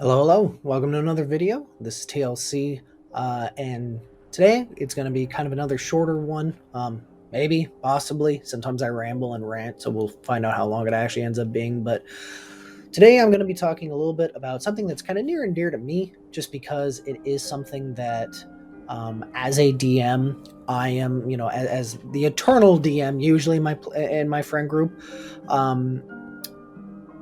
Hello, hello. Welcome to another video. This is TLC, and today it's going to be kind of another shorter one. Maybe, possibly. Sometimes I ramble and rant, so we'll find out how long it actually ends up being. But today I'm going to be talking a little bit about something that's kind of near and dear to me, just because it is something that, as a DM, I am, as the eternal DM, usually in my friend group. Um,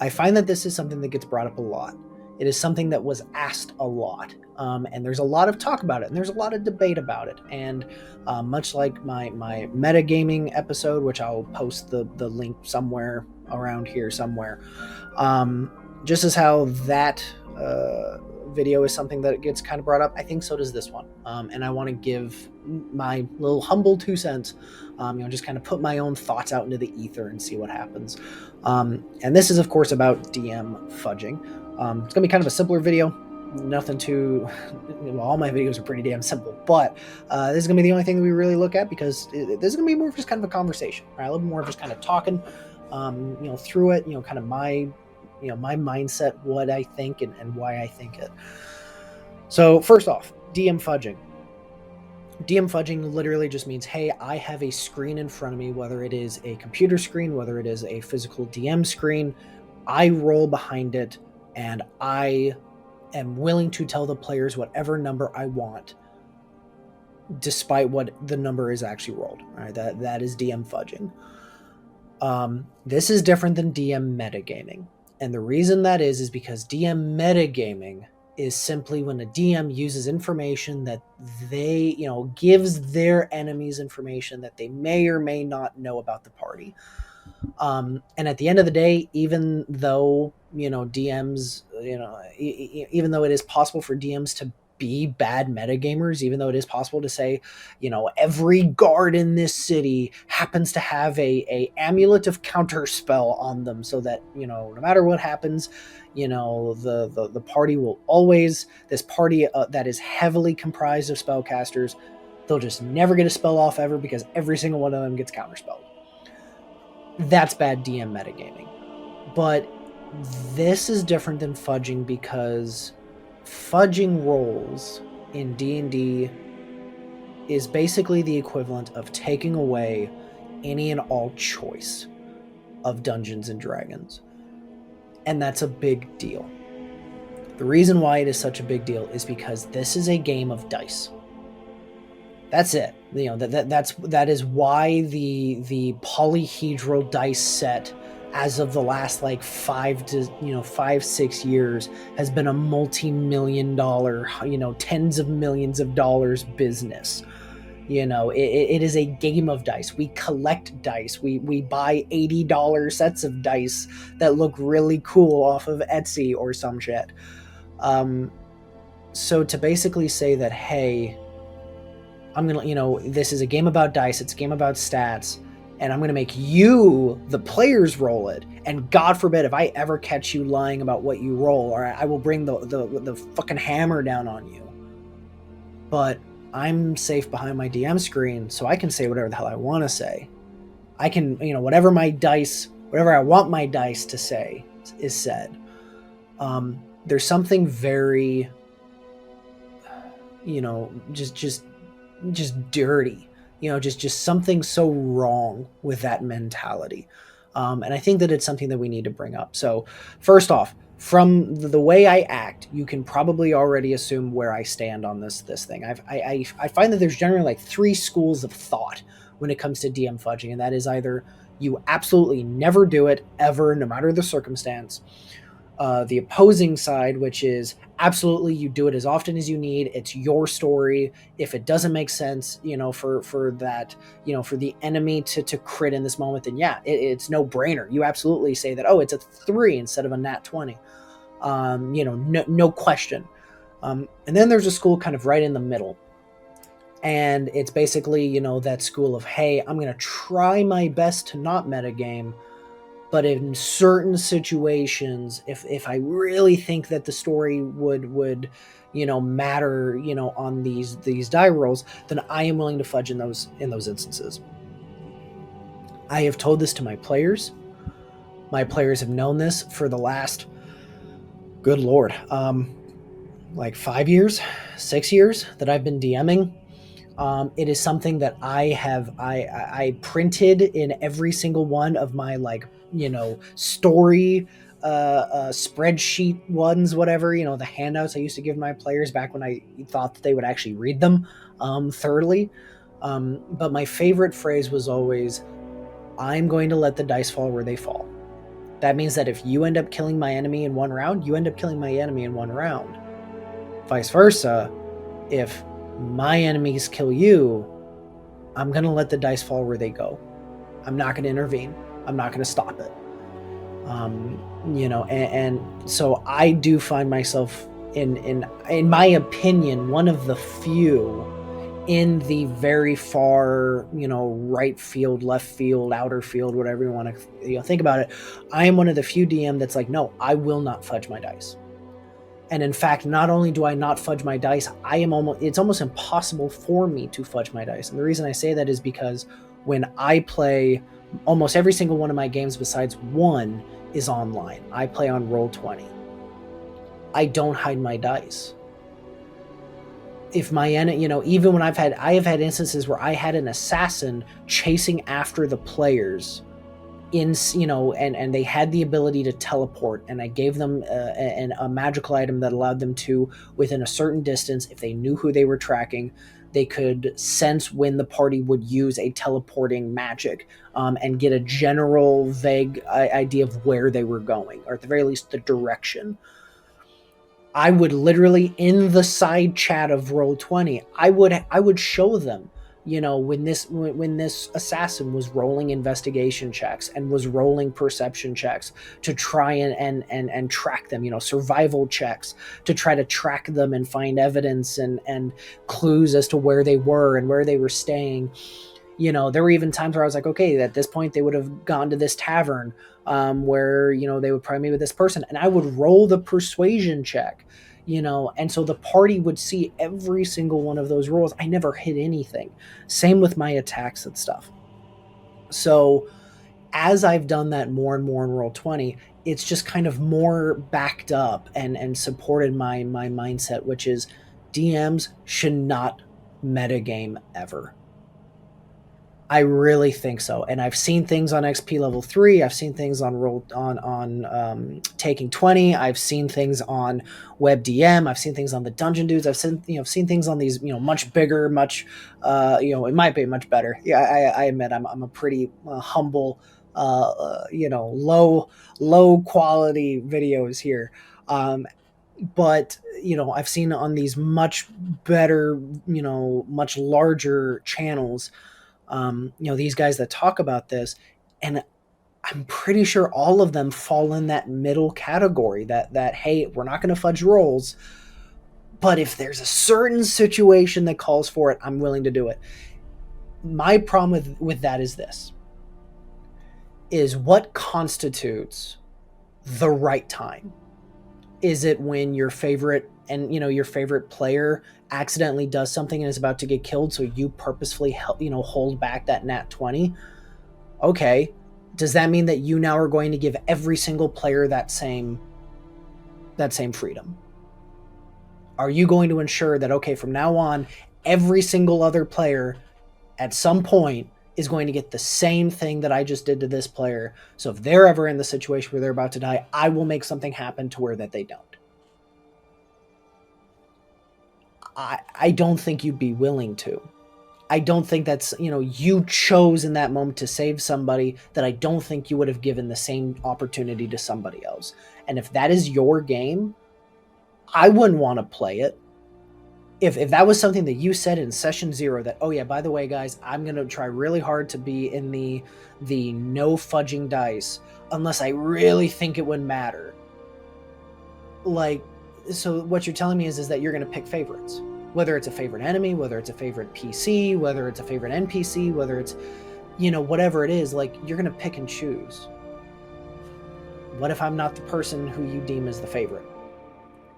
I find that this is something that gets brought up a lot. It is something that was asked a lot, and there's a lot of talk about it, and there's a lot of debate about it. And much like my metagaming episode, which I'll post the link somewhere around here somewhere, just as how that video is something that gets kind of brought up, I think so does this one. And I want to give my little humble 2 cents, just kind of put my own thoughts out into the ether and see what happens. And this is, of course, about DM fudging. It's going to be kind of a simpler video. Nothing too. Well, all my videos are pretty damn simple, but this is going to be the only thing that we really look at because this is going to be more of just kind of a conversation, right? A little more of just kind of talking, through it. Kind of my mindset, what I think, and why I think it. So first off, DM fudging. DM fudging literally just means, hey, I have a screen in front of me, whether it is a computer screen, whether it is a physical DM screen. I roll behind it, and I am willing to tell the players whatever number I want, despite what the number is actually rolled. All right, that is DM fudging. This is different than DM metagaming, and the reason that is because DM metagaming is simply when a DM uses information that they, gives their enemies information that they may or may not know about the party. And at the end of the day, even though, DMs, even though it is possible for DMs to be bad metagamers, even though it is possible to say, every guard in this city happens to have a amulet of counterspell on them, so that, no matter what happens, the party will always, this party that is heavily comprised of spellcasters, they'll just never get a spell off ever because every single one of them gets counterspelled. That's bad DM metagaming. But this is different than fudging because fudging rolls in D&D is basically the equivalent of taking away any and all choice of Dungeons and Dragons. And that's a big deal. The reason why it is such a big deal is because this is a game of dice. That's it. That is why the polyhedral dice set, as of the last like 5-6 years, has been a multi-million-dollar, tens of millions of dollars business. It is a game of dice. We collect dice. We buy $80 sets of dice that look really cool off of Etsy or some shit. So to basically say that, hey, I'm going to, this is a game about dice, it's a game about stats, and I'm going to make you, the players, roll it. And God forbid if I ever catch you lying about what you roll, or I will bring the fucking hammer down on you. But I'm safe behind my DM screen, so I can say whatever the hell I want to say. I can, whatever I want my dice to say is said. There's something very, just dirty, just something so wrong with that mentality. And I think that it's something that we need to bring up. So first off, from the way I act, you can probably already assume where I stand on this thing. I find that there's generally like 3 schools of thought when it comes to DM fudging, and that is either you absolutely never do it ever, no matter the circumstance. The opposing side, which is absolutely you do it as often as you need. It's your story. If it doesn't make sense, for that, for the enemy to crit in this moment, then yeah, it's no brainer. You absolutely say that, oh, it's a 3 instead of a nat 20. No question. And then there's a school kind of right in the middle. And it's basically, that school of, hey, I'm going to try my best to not metagame, but in certain situations, if I really think that the story would matter, on these die rolls, then I am willing to fudge in those instances. I have told this to my players. My players have known this for the last Good Lord. Like 5 years, 6 years that I've been DMing. It is something that I printed in every single one of my, like, story spreadsheet ones, whatever, the handouts I used to give my players back when I thought that they would actually read them thoroughly. But my favorite phrase was always, I'm going to let the dice fall where they fall. That means that if you end up killing my enemy in one round, you end up killing my enemy in one round. Vice versa, if my enemies kill you, I'm going to let the dice fall where they go. I'm not going to intervene. I'm not going to stop it. And so I do find myself in my opinion, one of the few in the very far, right field, left field, outer field, whatever you want to think about it. I am one of the few DM that's like, no, I will not fudge my dice. And in fact, not only do I not fudge my dice, it's almost impossible for me to fudge my dice. And the reason I say that is because when I play, almost every single one of my games besides one is online. I play on Roll20. I don't hide my dice. If my enemy, even when I have had instances where I had an assassin chasing after the players and they had the ability to teleport, and I gave them a magical item that allowed them to, within a certain distance, if they knew who they were tracking, they could sense when the party would use a teleporting magic, and get a general vague idea of where they were going, or at the very least the direction. I would literally, in the side chat of Roll20, I would show them, when this assassin was rolling investigation checks and was rolling perception checks to try and track them, survival checks to try to track them and find evidence and clues as to where they were and where they were staying. There were even times where I was like, okay, at this point they would have gone to this tavern, where, they would probably meet with this person, and I would roll the persuasion check, and so the party would see every single one of those rolls. I never hit anything. Same with my attacks and stuff. So as I've done that more and more in Roll20, it's just kind of more backed up and supported my mindset, which is DMs should not metagame ever. I really think so. And I've seen things on XP level 3. I've seen things on Taking 20. I've seen things on WebDM. I've seen things on the Dungeon Dudes. I've seen things on these, much bigger, much, it might be much better. Yeah, I admit I'm a pretty humble, low quality videos here. But I've seen on these much better, much larger channels, these guys that talk about this, and I'm pretty sure all of them fall in that middle category, that hey, we're not going to fudge rolls, but if there's a certain situation that calls for it, I'm willing to do it. My problem with that is this: is what constitutes the right time? Is it when your favorite player accidentally does something and is about to get killed, so you purposefully hold back that nat 20? Okay, does that mean that you now are going to give every single player that same freedom? Are you going to ensure that, okay, from now on, every single other player at some point is going to get the same thing that I just did to this player, so if they're ever in the situation where they're about to die, I will make something happen to where that they don't? I don't think you'd be willing to. I don't think that's, you chose in that moment to save somebody that I don't think you would have given the same opportunity to somebody else. And if that is your game, I wouldn't want to play it. If that was something that you said in session 0, that, oh yeah, by the way, guys, I'm going to try really hard to be in the no fudging dice unless I really think it would matter. So what you're telling me is that you're going to pick favorites, whether it's a favorite enemy, whether it's a favorite PC, whether it's a favorite NPC, whether it's, whatever it is, you're going to pick and choose. What if I'm not the person who you deem as the favorite?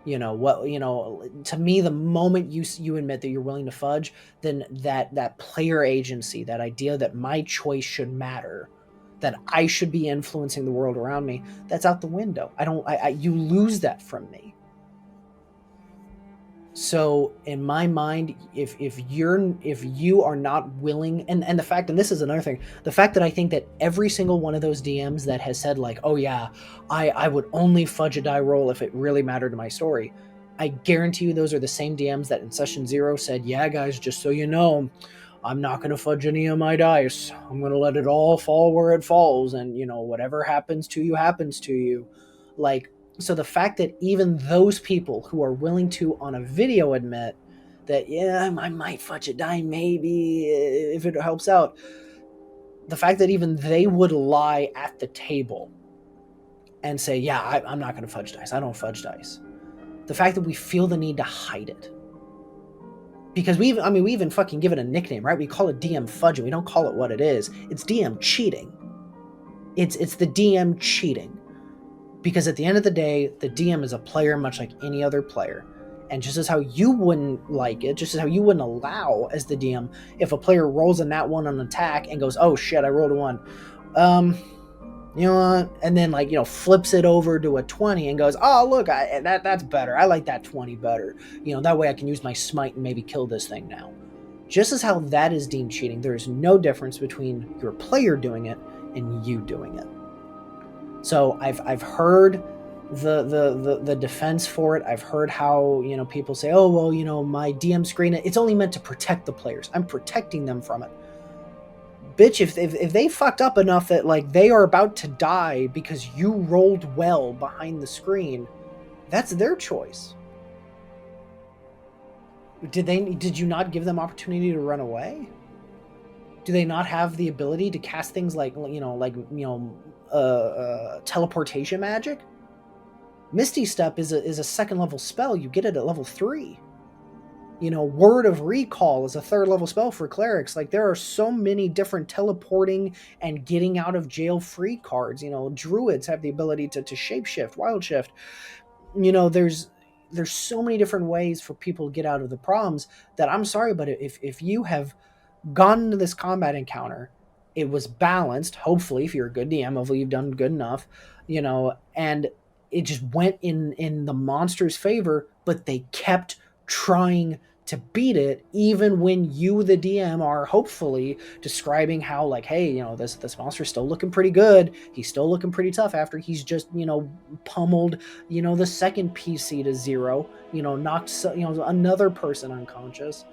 To me, the moment you admit that you're willing to fudge, then that player agency, that idea that my choice should matter, that I should be influencing the world around me, that's out the window. You lose that from me. So in my mind, if you are not willing, and the fact, and this is another thing, the fact that I think that every single one of those DMs that has said like, oh yeah, I would only fudge a die roll if it really mattered to my story, I guarantee you those are the same DMs that in session 0 said, yeah guys, just so you know, I'm not going to fudge any of my dice. I'm going to let it all fall where it falls, and whatever happens to you happens to you. Like, so the fact that even those people who are willing to on a video admit that, yeah, I might fudge a die maybe if it helps out, the fact that even they would lie at the table and say, yeah, I'm not going to fudge dice, I don't fudge dice, the fact that we feel the need to hide it, because we even fucking give it a nickname, right? We call it DM fudging. We don't call it what it is. It's DM cheating. It's the DM cheating. Because at the end of the day, the DM is a player much like any other player. And just as how you wouldn't like it, just as how you wouldn't allow as the DM, if a player rolls a nat 1 on attack and goes, oh shit, I rolled a 1. You know what? And then flips it over to a 20 and goes, oh look, that's better. I like that 20 better. That way I can use my smite and maybe kill this thing now. Just as how that is deemed cheating, there is no difference between your player doing it and you doing it. So I've heard the defense for it. I've heard how people say, oh well, my DM screen, it's only meant to protect the players. I'm protecting them from it. Bitch, if they fucked up enough that they are about to die because you rolled well behind the screen, that's their choice. Did you not give them opportunity to run away? Do they not have the ability to cast things like teleportation magic? Misty Step is a second level spell. You get it at level 3. Word of Recall is a 3rd level spell for clerics. There are so many different teleporting and getting out of jail free cards. Druids have the ability to shapeshift, wild shift. There's so many different ways for people to get out of the problems that, I'm sorry, but if you have gone into this combat encounter, it was balanced, hopefully, if you're a good DM, hopefully you've done good enough, and it just went in the monster's favor, but they kept trying to beat it, even when you, the DM, are hopefully describing how hey, this monster's still looking pretty good, he's still looking pretty tough after he's just pummeled the second PC to 0, knocked another person unconscious.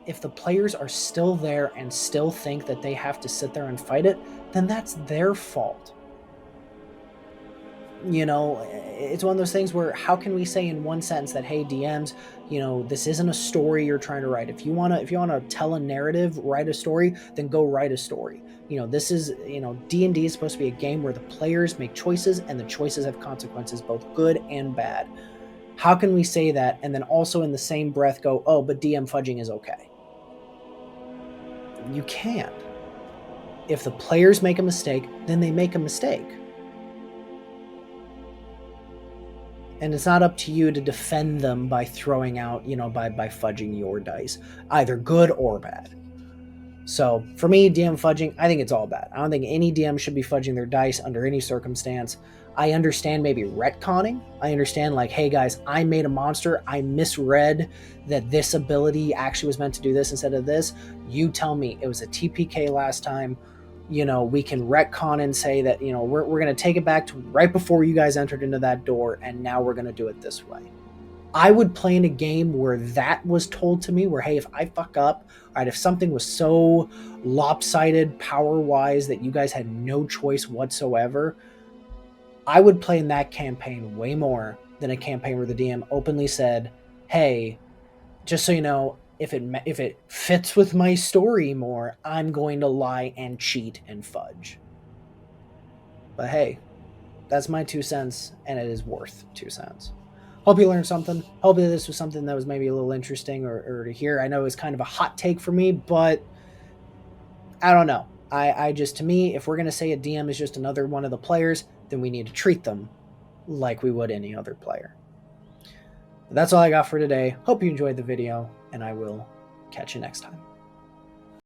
If the players are still there and still think that they have to sit there and fight it, then that's their fault. It's one of those things where, how can we say in one sentence that, hey, DMs, this isn't a story you're trying to write. If you want to tell a narrative, write a story, then go write a story. This is, D&D is supposed to be a game where the players make choices and the choices have consequences, both good and bad. How can we say that and then also in the same breath go, oh, but DM fudging is okay? You can't. If the players make a mistake, then they make a mistake. And it's not up to you to defend them by throwing out, by fudging your dice, either good or bad. So for me, DM fudging, I think it's all bad. I don't think any DM should be fudging their dice under any circumstance. I understand maybe retconning. I understand hey guys, I made a monster. I misread that this ability actually was meant to do this instead of this. You tell me it was a TPK last time. We can retcon and say that, we're going to take it back to right before you guys entered into that door, and now we're going to do it this way. I would play in a game where that was told to me, where, hey, if I fuck up, all right, if something was so lopsided power-wise that you guys had no choice whatsoever, I would play in that campaign way more than a campaign where the DM openly said, hey, just so you know, if it fits with my story more, I'm going to lie and cheat and fudge. But hey, that's my 2 cents, and it is worth 2 cents. Hope you learned something. Hope that this was something that was maybe a little interesting or to hear. I know it was kind of a hot take for me, but I don't know. I just, to me, if we're going to say a DM is just another one of the players, then we need to treat them like we would any other player. But that's all I got for today. Hope you enjoyed the video, and I will catch you next time.